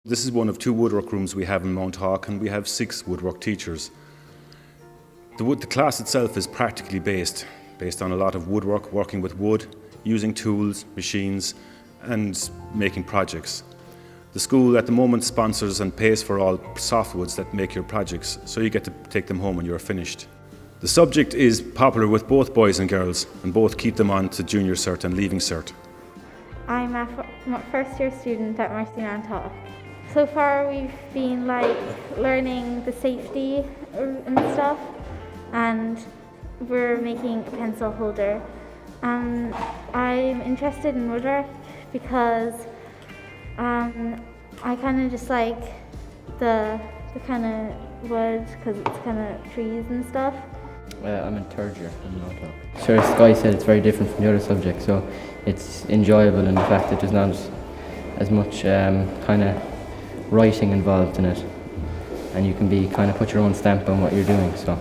This is one of 2 woodwork rooms we have in Mounthawk, and we have 6 woodwork teachers. The class itself is practically based on a lot of woodwork, working with wood, using tools, machines and making projects. The school at the moment sponsors and pays for all softwoods that make your projects, so you get to take them home when you're finished. The subject is popular with both boys and girls, and both keep them on to junior cert and leaving cert. I'm a first year student at Mounthawk. So far we've been learning the safety and stuff, and we're making a pencil holder. I'm interested in woodwork because I kind of just like the kind of wood because it's kind of trees and stuff. I'm in 3rd year in Mounthawk. Sure, as Sky said, it's very different from the other subjects, so it's enjoyable in the fact that there's not as much kind of writing involved in it, and you can put your own stamp on what you're doing. So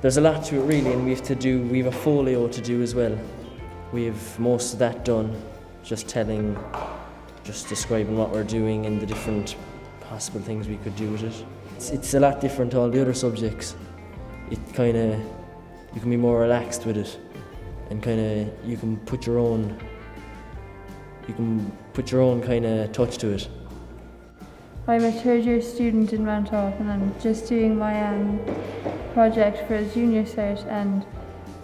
there's a lot to it really, and we have a folio to do as well. We have most of that done, just describing what we're doing and the different possible things we could do with it. It's a lot different to all the other subjects. You can be more relaxed with it, and you can put your own kind of touch to it. I'm a 3rd year student in Mounthawk, and I'm just doing my project for a junior cert, and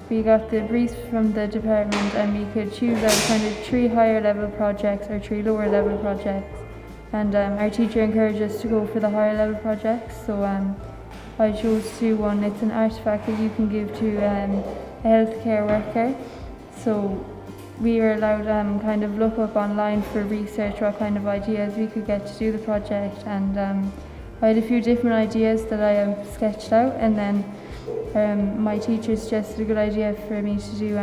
we got the brief from the department and we could choose out kind of 3 higher level projects or 3 lower level projects, and our teacher encouraged us to go for the higher level projects, so I chose to do one. It's an artefact that you can give to a healthcare worker. So we were allowed kind of look up online for research what kind of ideas we could get to do the project, and I had a few different ideas that I sketched out, and then my teacher suggested a good idea for me to do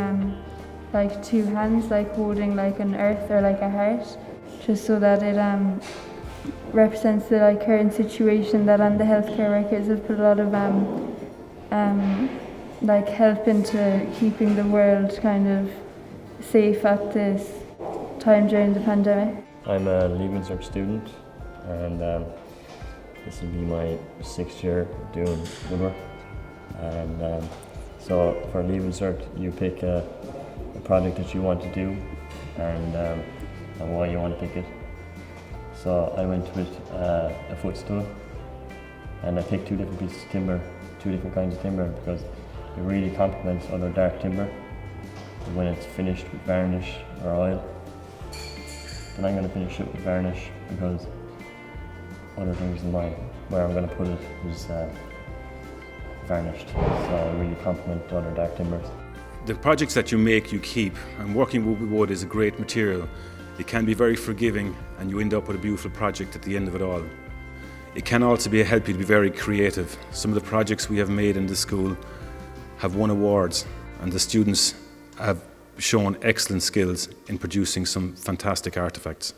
2 hands holding an earth or a heart, just so that it represents the current situation that the healthcare workers have put a lot of help into keeping the world kind of safe at this time during the pandemic. I'm a Leaving Cert student, and this will be my 6th year doing woodwork. And so for Leaving Cert, you pick a project that you want to do and why you want to pick it. So I went with a footstool, and I picked 2 different pieces of timber, 2 different kinds of timber, because it really complements other dark timber when it's finished with varnish or oil. Then I'm going to finish it with varnish, because one of the reasons where I'm going to put it is varnished, so it really complements other dark timbers. The projects that you make, you keep, and working with wood is a great material. It can be very forgiving, and you end up with a beautiful project at the end of it all. It can also help you to be very creative. Some of the projects we have made in the school have won awards, and the students have shown excellent skills in producing some fantastic artefacts.